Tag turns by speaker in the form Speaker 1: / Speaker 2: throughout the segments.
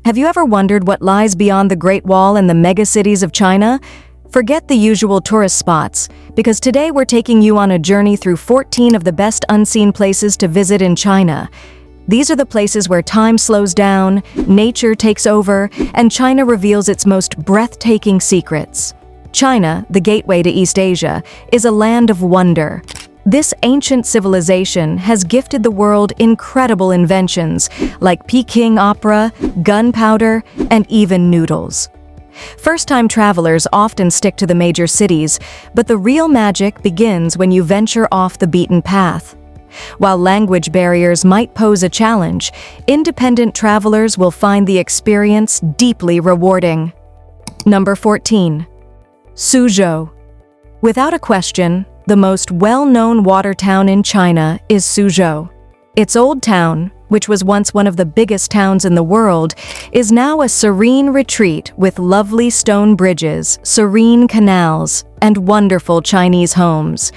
Speaker 1: Have you ever wondered what lies beyond the Great Wall and the megacities of China? Forget the usual tourist spots, because today we're taking you on a journey through 14 of the best unseen places to visit in China. These are the places where time slows down, nature takes over, and China reveals its most breathtaking secrets. China, the gateway to East Asia, is a land of wonder. This ancient civilization has gifted the world incredible inventions like Peking opera, gunpowder, and even noodles. First-time travelers often stick to the major cities, but the real magic begins when you venture off the beaten path. While language barriers might pose a challenge, independent travelers will find the experience deeply rewarding. Number 14. Suzhou. Without a question, the most well-known water town in China is Suzhou. Its old town, which was once one of the biggest towns in the world, is now a serene retreat with lovely stone bridges, serene canals, and wonderful Chinese homes.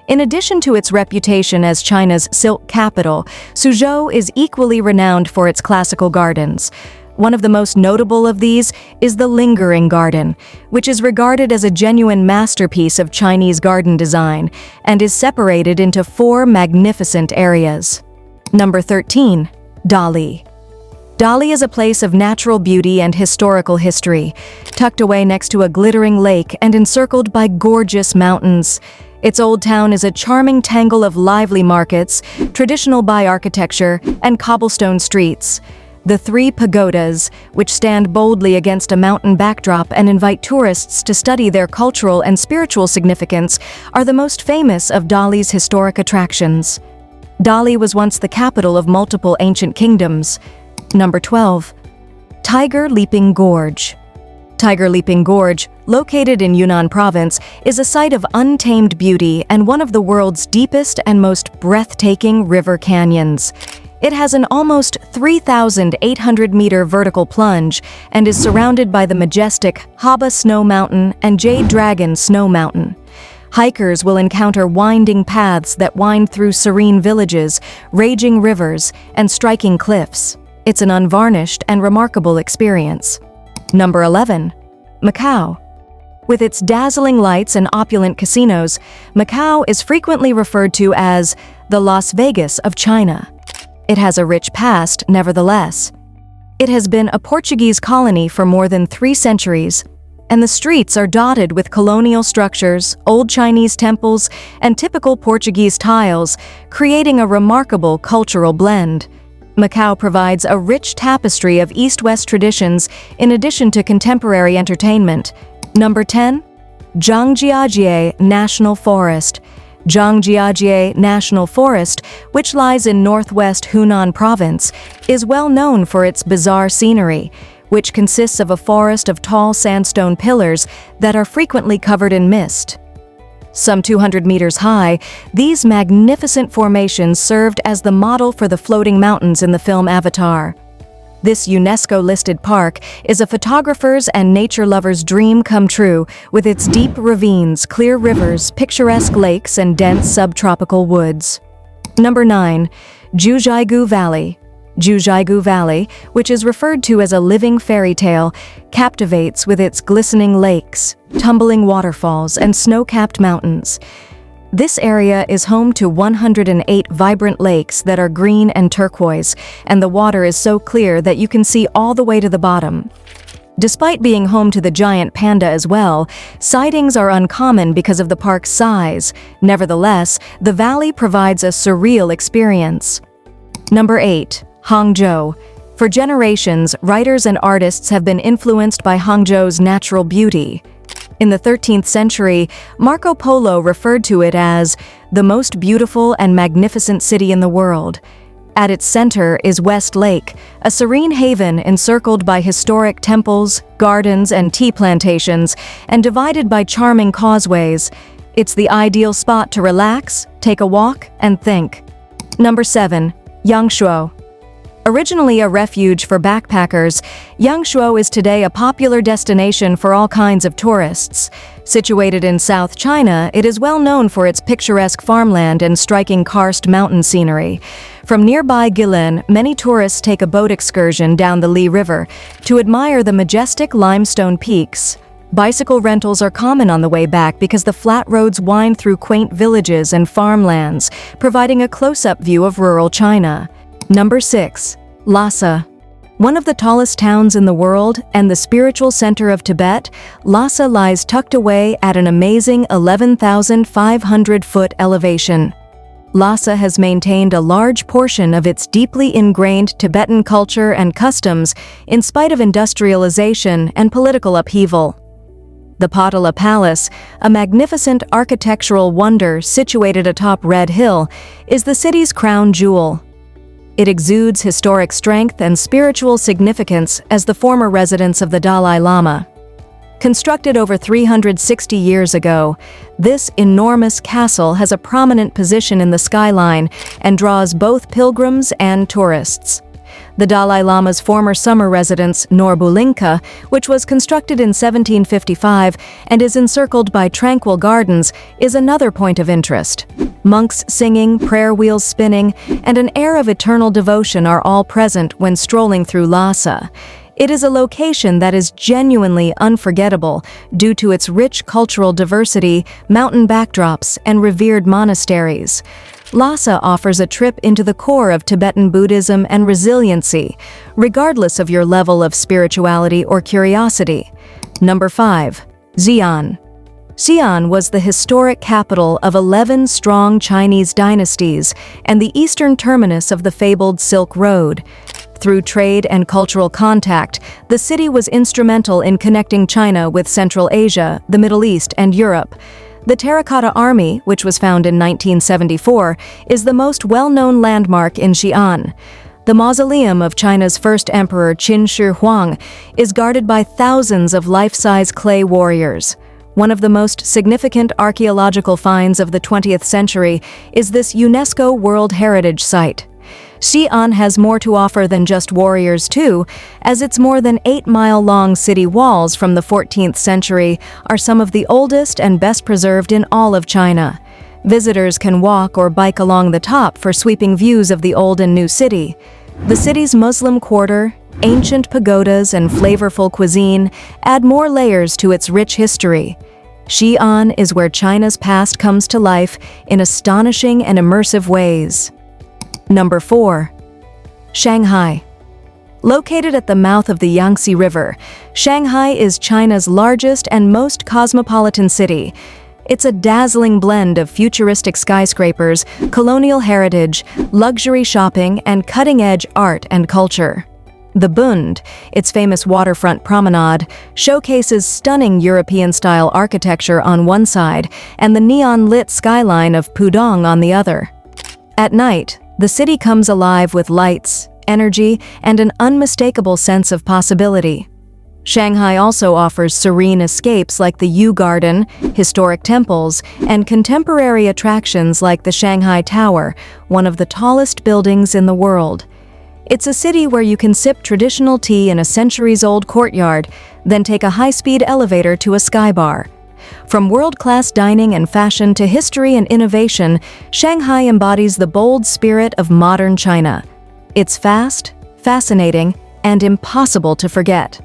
Speaker 1: In addition to its reputation as China's silk capital, Suzhou is equally renowned for its classical gardens. One of the most notable of these is the Lingering Garden, which is regarded as a genuine masterpiece of Chinese garden design and is separated into 4 magnificent areas. Number 13. Dali. Dali is a place of natural beauty and historical history, tucked away next to a glittering lake and encircled by gorgeous mountains. Its old town is a charming tangle of lively markets, traditional Bai architecture, and cobblestone streets. The 3 pagodas, which stand boldly against a mountain backdrop and invite tourists to study their cultural and spiritual significance, are the most famous of Dali's historic attractions. Dali was once the capital of multiple ancient kingdoms. Number 12. Tiger Leaping Gorge. Tiger Leaping Gorge, located in Yunnan Province, is a site of untamed beauty and one of the world's deepest and most breathtaking river canyons. It has an almost 3,800-meter vertical plunge and is surrounded by the majestic Haba Snow Mountain and Jade Dragon Snow Mountain. Hikers will encounter winding paths that wind through serene villages, raging rivers, and striking cliffs. It's an unvarnished and remarkable experience. Number 11. Macau. With its dazzling lights and opulent casinos, Macau is frequently referred to as the Las Vegas of China. It has a rich past, nevertheless. It has been a Portuguese colony for more than 3 centuries, and the streets are dotted with colonial structures, old Chinese temples, and typical Portuguese tiles, creating a remarkable cultural blend. Macau provides a rich tapestry of East-West traditions in addition to contemporary entertainment. Number 10. Zhangjiajie National Forest. Zhangjiajie National Forest, which lies in northwest Hunan Province, is well known for its bizarre scenery, which consists of a forest of tall sandstone pillars that are frequently covered in mist. Some 200 meters high, these magnificent formations served as the model for the floating mountains in the film Avatar. This UNESCO-listed park is a photographer's and nature lover's dream come true, with its deep ravines, clear rivers, picturesque lakes, and dense subtropical woods. Number 9. Jiuzhaigou Valley. Jiuzhaigou Valley, which is referred to as a living fairy tale, captivates with its glistening lakes, tumbling waterfalls, and snow-capped mountains. This area is home to 108 vibrant lakes that are green and turquoise, and the water is so clear that you can see all the way to the bottom. Despite being home to the giant panda as well, sightings are uncommon because of the park's size. Nevertheless, the valley provides a surreal experience. Number 8. Hangzhou. For generations, writers and artists have been influenced by Hangzhou's natural beauty. In the 13th century, Marco Polo referred to it as the most beautiful and magnificent city in the world. At its center is West Lake, a serene haven encircled by historic temples, gardens, and tea plantations, and divided by charming causeways. It's the ideal spot to relax, take a walk, and think. Number 7. Yangshuo. Originally a refuge for backpackers, Yangshuo is today a popular destination for all kinds of tourists. Situated in South China, it is well known for its picturesque farmland and striking karst mountain scenery. From nearby Guilin, many tourists take a boat excursion down the Li River to admire the majestic limestone peaks. Bicycle rentals are common on the way back because the flat roads wind through quaint villages and farmlands, providing a close-up view of rural China. Number 6. Lhasa. One of the tallest towns in the world and the spiritual center of Tibet, Lhasa lies tucked away at an amazing 11,500-foot elevation. Lhasa has maintained a large portion of its deeply ingrained Tibetan culture and customs in spite of industrialization and political upheaval. The Potala Palace, a magnificent architectural wonder situated atop Red Hill, is the city's crown jewel. It exudes historic strength and spiritual significance as the former residence of the Dalai Lama. Constructed over 360 years ago, this enormous castle has a prominent position in the skyline and draws both pilgrims and tourists. The Dalai Lama's former summer residence, Norbulinka, which was constructed in 1755 and is encircled by tranquil gardens, is another point of interest. Monks singing, prayer wheels spinning, and an air of eternal devotion are all present when strolling through Lhasa. It is a location that is genuinely unforgettable due to its rich cultural diversity, mountain backdrops, and revered monasteries. Lhasa offers a trip into the core of Tibetan Buddhism and resiliency, regardless of your level of spirituality or curiosity. Number 5. Xi'an. Xi'an was the historic capital of 11 strong Chinese dynasties and the eastern terminus of the fabled Silk Road. Through trade and cultural contact, the city was instrumental in connecting China with Central Asia, the Middle East, and Europe. The Terracotta Army, which was found in 1974, is the most well-known landmark in Xi'an. The mausoleum of China's first emperor Qin Shi Huang is guarded by thousands of life-size clay warriors. One of the most significant archaeological finds of the 20th century is this UNESCO World Heritage Site. Xi'an has more to offer than just warriors too, as its more than 8-mile-long city walls from the 14th century are some of the oldest and best preserved in all of China. Visitors can walk or bike along the top for sweeping views of the old and new city. The city's Muslim quarter, ancient pagodas, and flavorful cuisine add more layers to its rich history. Xi'an is where China's past comes to life in astonishing and immersive ways. Number 4. Shanghai. Located at the mouth of the Yangtze River, Shanghai is China's largest and most cosmopolitan city. It's a dazzling blend of futuristic skyscrapers, colonial heritage, luxury shopping, and cutting-edge art and culture. The Bund, its famous waterfront promenade, showcases stunning European-style architecture on one side and the neon-lit skyline of Pudong on the other. At night, the city comes alive with lights, energy, and an unmistakable sense of possibility. Shanghai also offers serene escapes like the Yu Garden, historic temples, and contemporary attractions like the Shanghai Tower, one of the tallest buildings in the world. It's a city where you can sip traditional tea in a centuries-old courtyard, then take a high-speed elevator to a sky bar. From world-class dining and fashion to history and innovation, Shanghai embodies the bold spirit of modern China. It's fast, fascinating, and impossible to forget.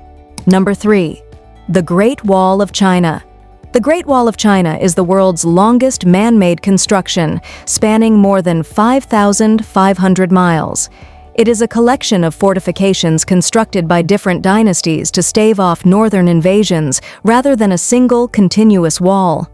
Speaker 1: Number 3. The Great Wall of China. The Great Wall of China is the world's longest man-made construction, spanning more than 5,500 miles. It is a collection of fortifications constructed by different dynasties to stave off northern invasions rather than a single continuous wall.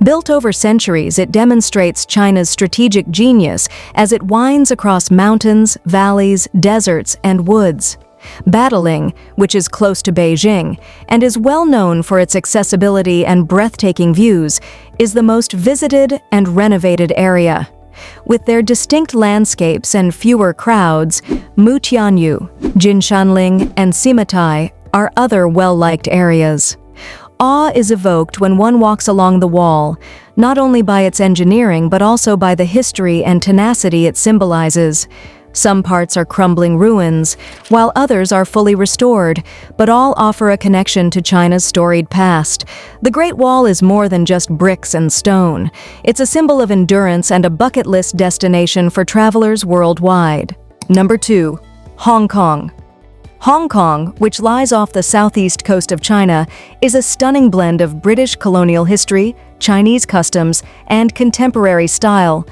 Speaker 1: Built over centuries, it demonstrates China's strategic genius as it winds across mountains, valleys, deserts, and woods. Badaling, which is close to Beijing and is well known for its accessibility and breathtaking views, is the most visited and renovated area. With their distinct landscapes and fewer crowds, Mutianyu, Jinshanling, and Simatai are other well-liked areas. Awe is evoked when one walks along the wall, not only by its engineering but also by the history and tenacity it symbolizes. Some parts are crumbling ruins, while others are fully restored, but all offer a connection to China's storied past. The Great Wall is more than just bricks and stone. It's a symbol of endurance and a bucket list destination for travelers worldwide. Number 2. Hong Kong. Hong Kong, which lies off the southeast coast of China, is a stunning blend of British colonial history, Chinese customs, and contemporary style.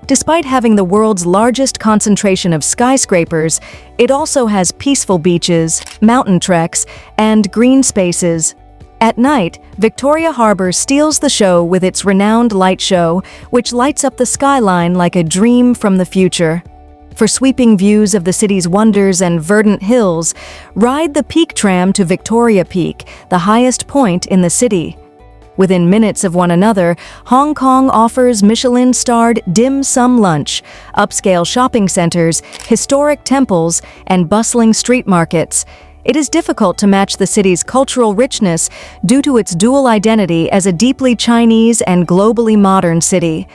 Speaker 1: Despite having the world's largest concentration of skyscrapers, it also has peaceful beaches, mountain treks, and green spaces. At night, Victoria Harbour steals the show with its renowned light show, which lights up the skyline like a dream from the future. For sweeping views of the city's wonders and verdant hills, ride the Peak Tram to Victoria Peak, the highest point in the city. Within minutes of one another, Hong Kong offers Michelin-starred dim sum lunch, upscale shopping centers, historic temples, and bustling street markets. It is difficult to match the city's cultural richness due to its dual identity as a deeply Chinese and globally modern city.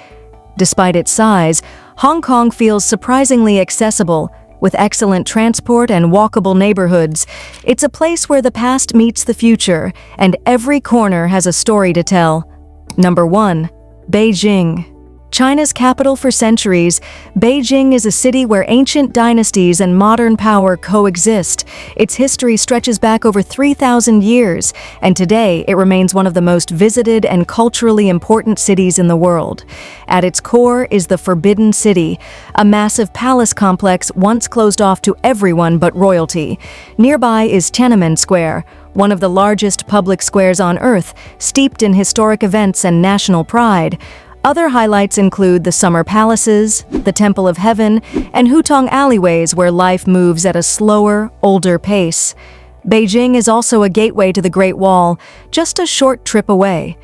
Speaker 1: Despite its size, Hong Kong feels surprisingly accessible. With excellent transport and walkable neighborhoods, it's a place where the past meets the future, and every corner has a story to tell. Number 1. Beijing. China's capital for centuries, Beijing is a city where ancient dynasties and modern power coexist. Its history stretches back over 3,000 years, and today it remains one of the most visited and culturally important cities in the world. At its core is the Forbidden City, a massive palace complex once closed off to everyone but royalty. Nearby is Tiananmen Square, one of the largest public squares on Earth, steeped in historic events and national pride. Other highlights include the summer palaces, the Temple of Heaven, and Hutong alleyways where life moves at a slower, older pace. Beijing is also a gateway to the Great Wall, just a short trip away.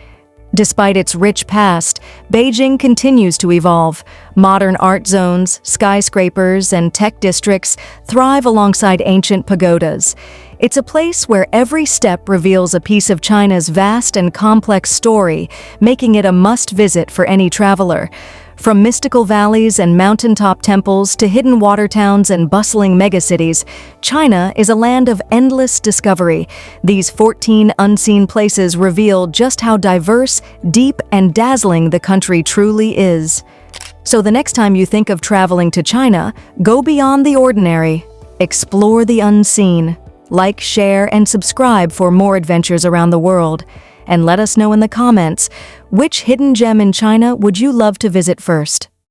Speaker 1: Despite its rich past, Beijing continues to evolve. Modern art zones, skyscrapers, and tech districts thrive alongside ancient pagodas. It's a place where every step reveals a piece of China's vast and complex story, making it a must-visit for any traveler. From mystical valleys and mountaintop temples to hidden water towns and bustling megacities, China is a land of endless discovery. These 14 unseen places reveal just how diverse, deep, and dazzling the country truly is. So the next time you think of traveling to China, go beyond the ordinary. Explore the unseen. Like, share, and subscribe for more adventures around the world. And let us know in the comments, which hidden gem in China would you love to visit first?